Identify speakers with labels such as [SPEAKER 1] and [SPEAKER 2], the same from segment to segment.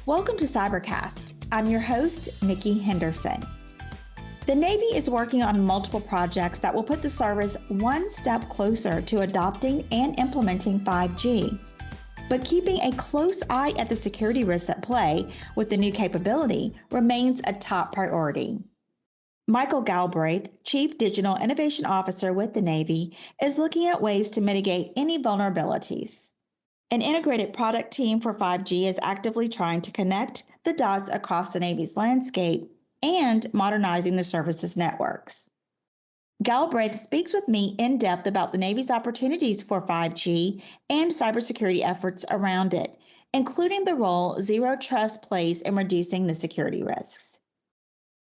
[SPEAKER 1] Welcome to Cybercast. I'm your host, Nikki Henderson. The Navy is working on multiple projects that will put the service one step closer to adopting and implementing 5G. But keeping a close eye at the security risks at play with the new capability remains a top priority. Michael Galbraith, Chief Digital Innovation Officer with the Navy, is looking at ways to mitigate any vulnerabilities. An integrated product team for 5G is actively trying to connect the dots across the Navy's landscape and modernizing the services networks. Galbraith speaks with me in depth about the Navy's opportunities for 5G and cybersecurity efforts around it, including the role Xero Trust plays in reducing the security risks.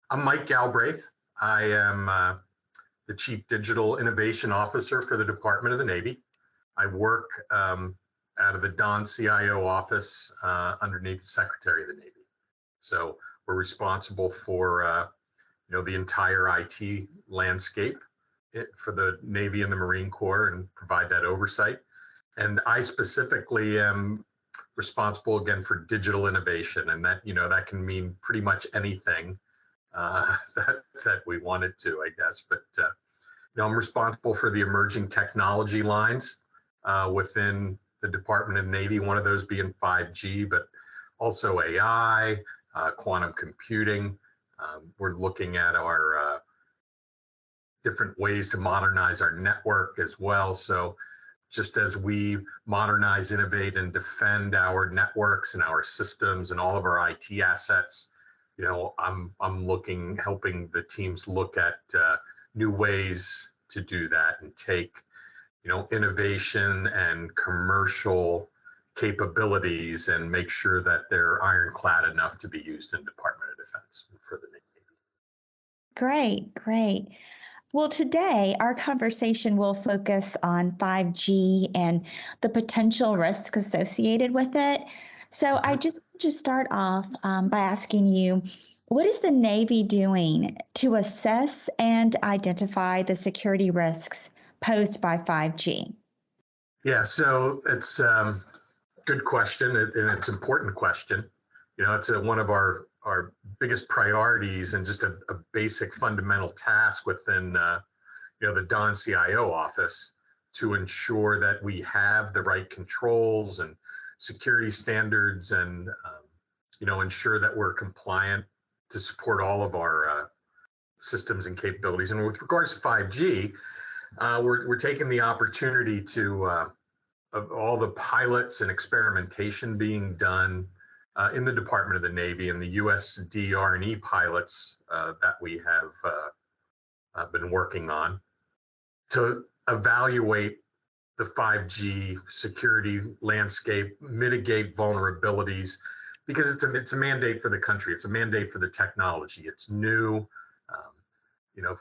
[SPEAKER 2] I'm Mike Galbraith. I am the Chief Digital Innovation Officer for the Department of the Navy. I work out of the GovCIO office underneath the Secretary of the Navy. So we're responsible for the entire IT landscape for the Navy and the Marine Corps and provide that oversight. And I specifically am responsible again for digital innovation, and that can mean pretty much anything that we want it to, I guess. But I'm responsible for the emerging technology lines within the Department of the Navy, one of those being 5G, but also AI, quantum computing. We're looking at our different ways to modernize our network as well. So just as we modernize, innovate, and defend our networks and our systems and all of our IT assets, I'm helping the teams look at new ways to do that and take innovation and commercial capabilities and make sure that they're ironclad enough to be used in Department of Defense for the Navy.
[SPEAKER 1] Great. Well, today our conversation will focus on 5G and the potential risks associated with it. So I just start off by asking you, what is the Navy doing to assess and identify the security risks posed by 5G?
[SPEAKER 2] Yeah, so it's a good question, and it's an important question. It's one of our biggest priorities and just a basic fundamental task within the GovCIO office to ensure that we have the right controls and security standards and ensure that we're compliant to support all of our systems and capabilities. And with regards to 5G, we're taking the opportunity to of all the pilots and experimentation being done in the Department of the Navy and the USD-R&E pilots that we have been working on to evaluate the 5G security landscape, mitigate vulnerabilities, because it's a mandate for the country. It's a mandate for the technology. It's new.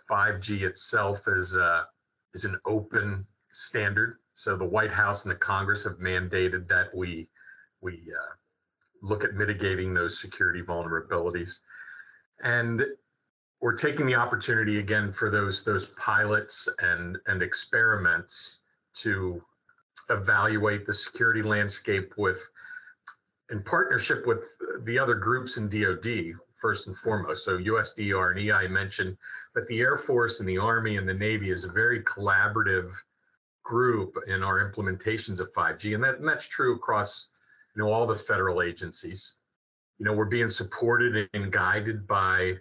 [SPEAKER 2] 5G itself is an open standard. So the White House and the Congress have mandated that we look at mitigating those security vulnerabilities. And we're taking the opportunity again for those pilots and experiments to evaluate the security landscape in partnership with the other groups in DoD, first and foremost. So USD-R&E I mentioned, but the Air Force and the Army and the Navy is a very collaborative group in our implementations of 5G, and that's true across all the federal agencies. We're being supported and guided by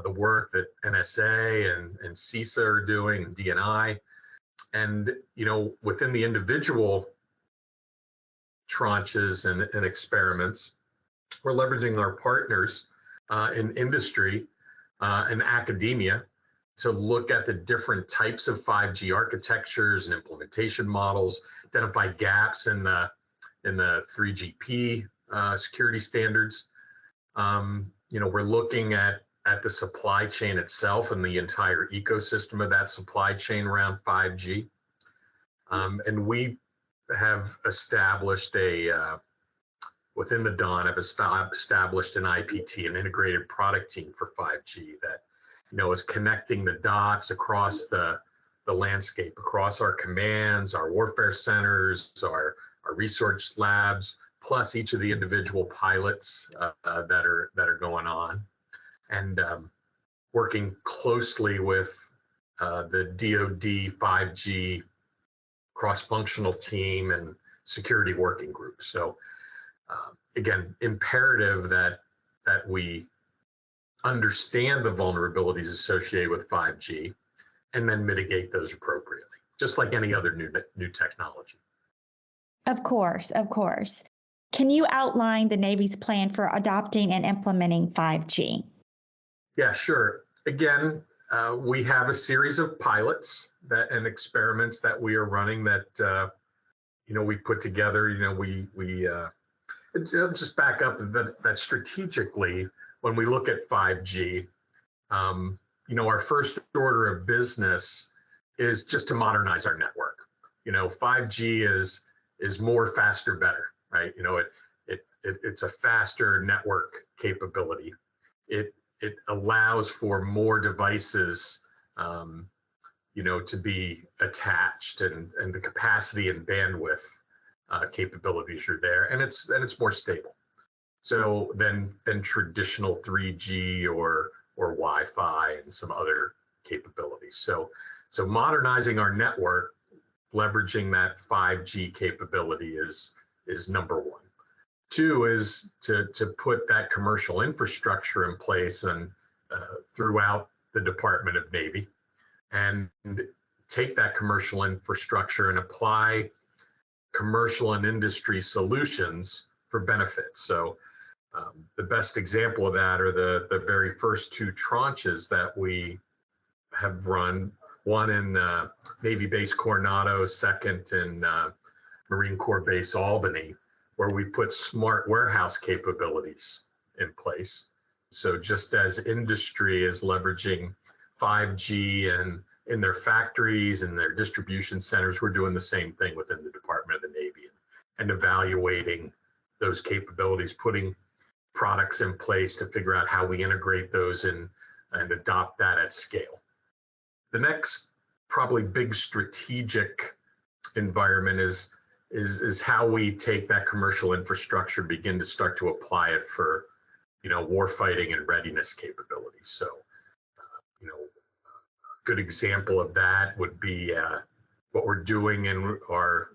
[SPEAKER 2] the work that NSA and CISA are doing, and DNI, and within the individual tranches and experiments, we're leveraging our partners in industry and academia to look at the different types of 5G architectures and implementation models, identify gaps in the 3GP security standards. We're looking at the supply chain itself and the entire ecosystem of that supply chain around 5G. And we have established within the DON, have established an IPT, an integrated product team for 5G that is connecting the dots across the landscape, across our commands, our warfare centers, our research labs, plus each of the individual pilots that are going on, and working closely with the DoD 5G cross-functional team and security working group. So again, imperative that we understand the vulnerabilities associated with 5G and then mitigate those appropriately, just like any other new technology.
[SPEAKER 1] Of course, of course. Can you outline the Navy's plan for adopting and implementing 5G?
[SPEAKER 2] Yeah, sure. Again, we have a series of pilots and experiments that we are running that we put together. Just back up that strategically, when we look at 5G, our first order of business is just to modernize our network. 5G is more, faster, better, right? It's a faster network capability. It allows for more devices, to be attached, and the capacity and bandwidth capabilities are there, and it's more stable. So than traditional 3G or Wi-Fi and some other capabilities. So modernizing our network, leveraging that 5G capability is number one. Two is to put that commercial infrastructure in place and throughout the Department of Navy, and take that commercial infrastructure and apply commercial and industry solutions for benefits. So the best example of that are the very first two tranches that we have run, one in Navy Base Coronado, second in Marine Corps Base Albany, where we put smart warehouse capabilities in place. So just as industry is leveraging 5G and in their factories and their distribution centers, we're doing the same thing within the Department of the Navy and evaluating those capabilities, putting products in place to figure out how we integrate those and adopt that at scale. The next probably big strategic environment is how we take that commercial infrastructure, begin to start to apply it for, warfighting and readiness capabilities. So, a good example of that would be what we're doing in our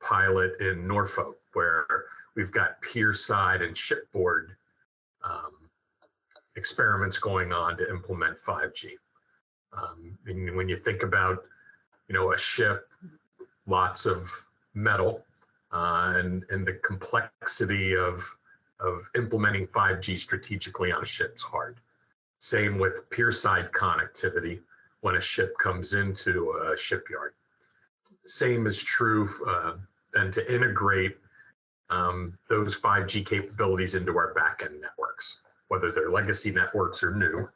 [SPEAKER 2] pilot in Norfolk, where we've got pier side and shipboard experiments going on to implement 5G. And when you think about, a ship, lots of metal, and the complexity of implementing 5G strategically on a ship's hard. Same with pier side connectivity when a ship comes into a shipyard. Same is true then to integrate those 5G capabilities into our backend networks, whether they're legacy networks or new,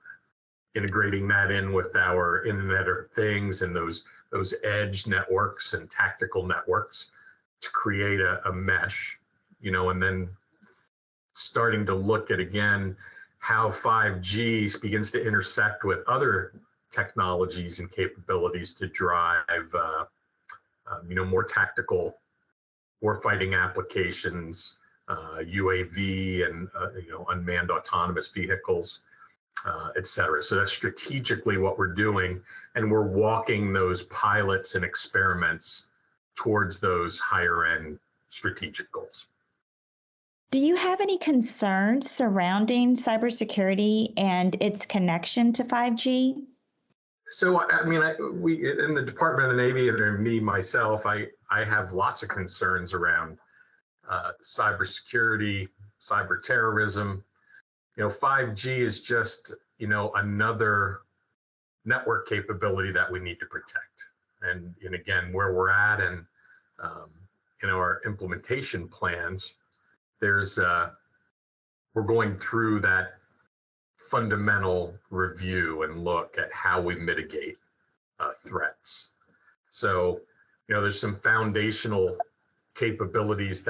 [SPEAKER 2] integrating that in with our Internet of Things and those edge networks and tactical networks to create a mesh, and then starting to look at, again, how 5G begins to intersect with other technologies and capabilities to drive, more tactical warfighting applications, UAV and, unmanned autonomous vehicles, et cetera. So that's strategically what we're doing. And we're walking those pilots and experiments towards those higher end strategic goals.
[SPEAKER 1] Do you have any concerns surrounding cybersecurity and its connection to 5G?
[SPEAKER 2] So, we in the Department of the Navy, and me, myself, I have lots of concerns around cybersecurity, cyber terrorism. 5G is just, another network capability that we need to protect. And again, where we're at and, our implementation plans, we're going through that fundamental review and look at how we mitigate threats. So, there's some foundational capabilities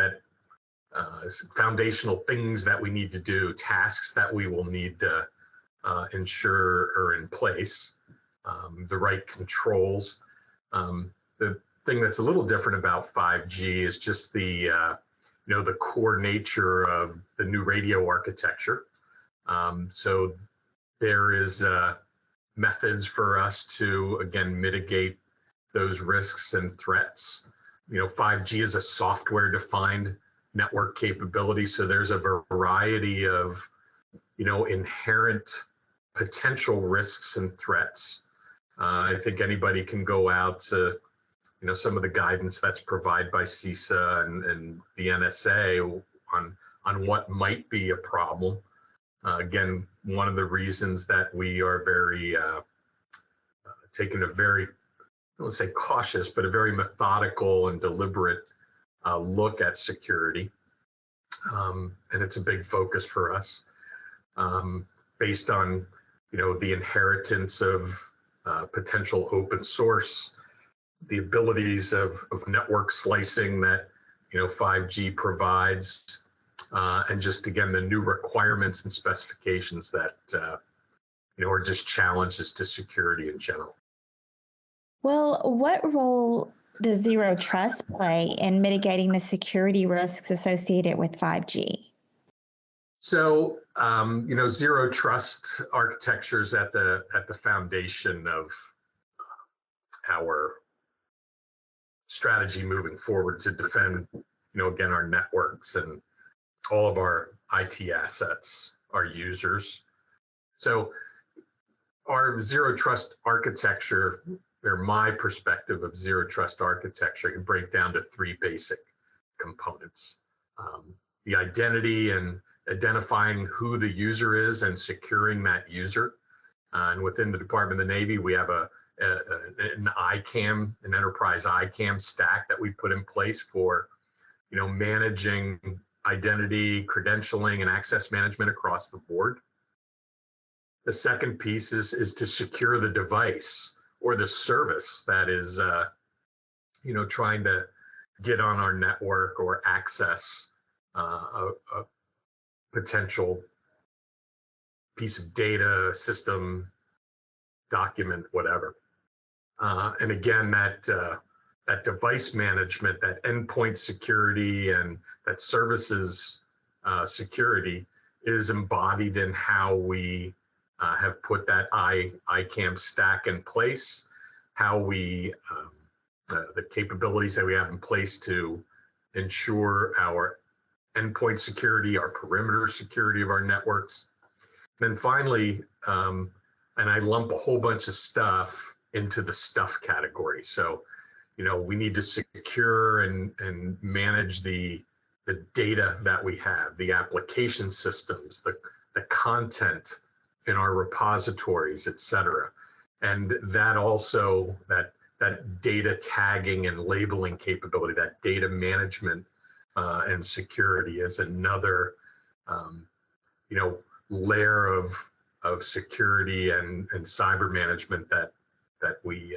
[SPEAKER 2] foundational things that we need to do, tasks that we will need to ensure are in place, the right controls. The thing that's a little different about 5G is just the the core nature of the new radio architecture. So there is methods for us to, again, mitigate those risks and threats. 5G is a software-defined network capability, so there's a variety of, inherent potential risks and threats. I think anybody can go out to, some of the guidance that's provided by CISA and the NSA on what might be a problem. Again, one of the reasons that we are very taking a very, I don't want to say cautious, but a very methodical and deliberate look at security. And it's a big focus for us based on, the inheritance of potential open source, the abilities of network slicing that, 5G provides, and just, again, the new requirements and specifications that, are just challenges to security in general.
[SPEAKER 1] Well, what role does Xero Trust play in mitigating the security risks associated with 5G?
[SPEAKER 2] So, Xero Trust architecture is at the foundation of our strategy moving forward to defend, again, our networks and all of our IT assets, our users. So, our Xero Trust architecture, or my perspective of Xero Trust architecture, can break down to three basic components. The identity and identifying who the user is and securing that user. And within the Department of the Navy, we have an ICAM, an enterprise ICAM stack that we put in place for, managing identity, credentialing, and access management across the board. The second piece is to secure the device or the service that is, trying to get on our network or access a potential piece of data, system, document, whatever. And again, that device management, that endpoint security, and that services security is embodied in how we have put that ICAM stack in place, how we, the capabilities that we have in place to ensure our endpoint security, our perimeter security of our networks. Then finally, and I lump a whole bunch of stuff into the stuff category. So, we need to secure and manage the data that we have, the application systems, the content in our repositories, et cetera. And that also, that data tagging and labeling capability, that data management and security is another, layer of security and cyber management that we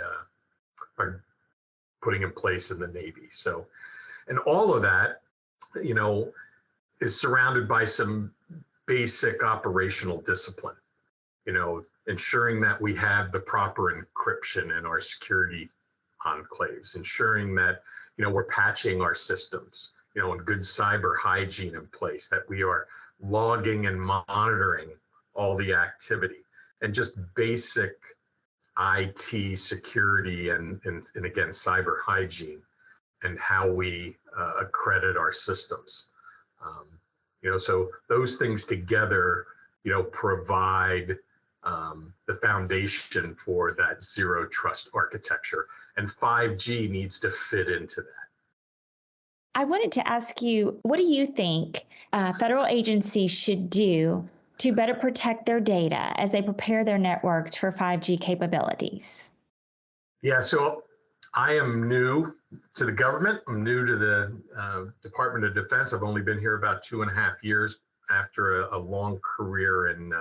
[SPEAKER 2] are putting in place in the Navy. So, and all of that, is surrounded by some basic operational discipline. Ensuring that we have the proper encryption in our security enclaves, ensuring that, we're patching our systems, and good cyber hygiene in place, that we are logging and monitoring all the activity, and just basic IT security and again, cyber hygiene, and how we accredit our systems. So those things together, provide the foundation for that Xero Trust architecture, and 5G needs to fit into that.
[SPEAKER 1] I wanted to ask you, what do you think federal agencies should do to better protect their data as they prepare their networks for 5G capabilities?
[SPEAKER 2] Yeah, so I am new to the government. I'm new to the Department of Defense. I've only been here about 2.5 years after a long career in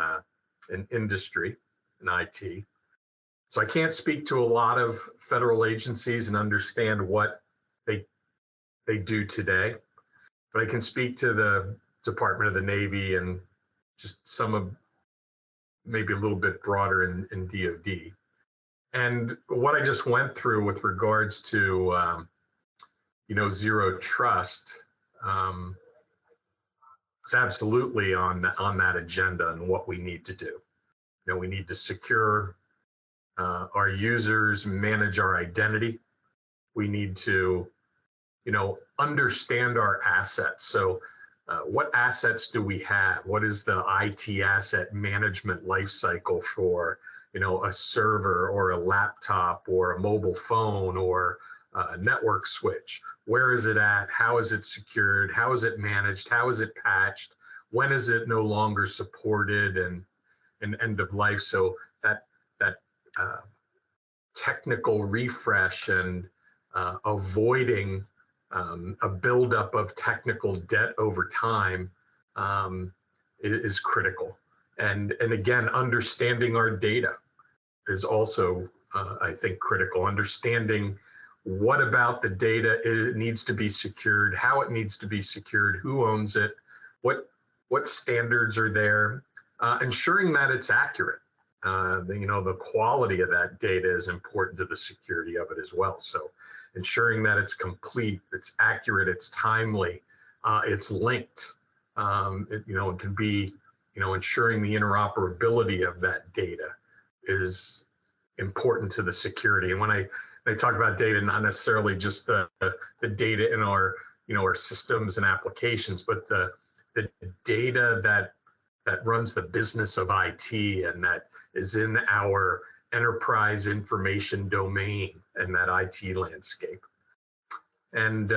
[SPEAKER 2] industry, in IT. So I can't speak to a lot of federal agencies and understand what they do today, but I can speak to the Department of the Navy and just some of, maybe a little bit broader in DoD. And what I just went through with regards to, Xero Trust, is absolutely on that agenda and what we need to do. We need to secure our users, manage our identity. We need to, understand our assets. So what assets do we have? What is the IT asset management lifecycle for, a server or a laptop or a mobile phone or a network switch? Where is it at? How is it secured? How is it managed? How is it patched? When is it no longer supported and end of life? So that technical refresh and avoiding a buildup of technical debt over time is critical. And again, understanding our data is also, I think, critical. Understanding what about the data needs to be secured, how it needs to be secured, who owns it, what standards are there, ensuring that it's accurate. The quality of that data is important to the security of it as well. So ensuring that it's complete, it's accurate, it's timely, it's linked. It can be, ensuring the interoperability of that data is important to the security. And when I talk about data, not necessarily just the data in our, our systems and applications, but the data that runs the business of IT and that is in our enterprise information domain and that IT landscape. And,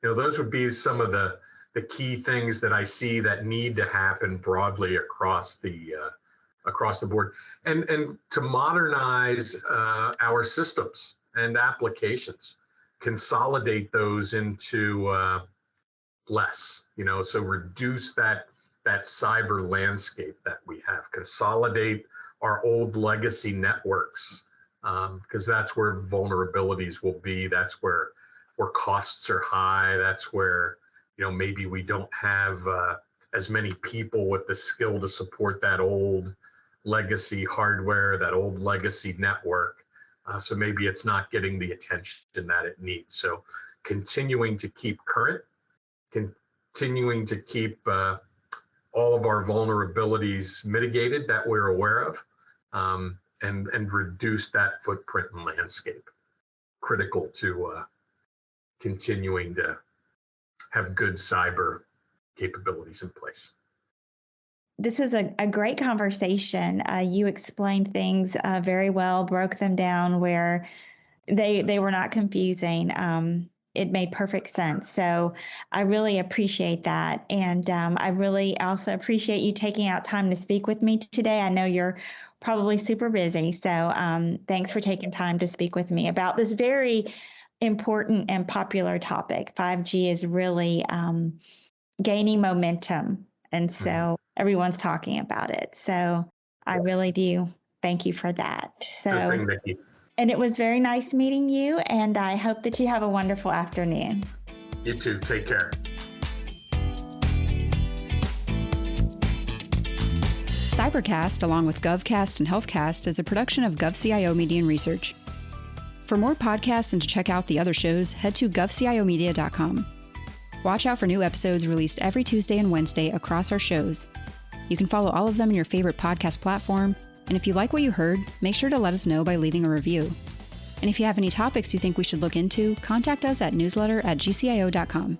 [SPEAKER 2] those would be some of the key things that I see that need to happen broadly across the board, and to modernize our systems and applications, consolidate those into less, so reduce that cyber landscape that we have, consolidate our old legacy networks, because that's where vulnerabilities will be. That's where costs are high. That's where, maybe we don't have as many people with the skill to support that old legacy hardware, that old legacy network. So maybe it's not getting the attention that it needs. So continuing to keep current, continuing to keep all of our vulnerabilities mitigated that we're aware of, and reduce that footprint and landscape. Critical to continuing to have good cyber capabilities in place.
[SPEAKER 1] This was a great conversation. You explained things very well, broke them down where they were not confusing. It made perfect sense. So I really appreciate that. And I really also appreciate you taking out time to speak with me today. I know you're probably super busy. So thanks for taking time to speak with me about this very important and popular topic. 5G is really gaining momentum. And so everyone's talking about it. So I really do thank you for that. So,
[SPEAKER 2] good thing, Nikki.
[SPEAKER 1] And it was very nice meeting you. And I hope that you have a wonderful afternoon.
[SPEAKER 2] You too. Take care.
[SPEAKER 3] Cybercast, along with GovCast and HealthCast, is a production of GovCIO Media and Research. For more podcasts and to check out the other shows, head to govciomedia.com. Watch out for new episodes released every Tuesday and Wednesday across our shows. You can follow all of them in your favorite podcast platform, and if you like what you heard, make sure to let us know by leaving a review. And if you have any topics you think we should look into, contact us at newsletter@gcio.com.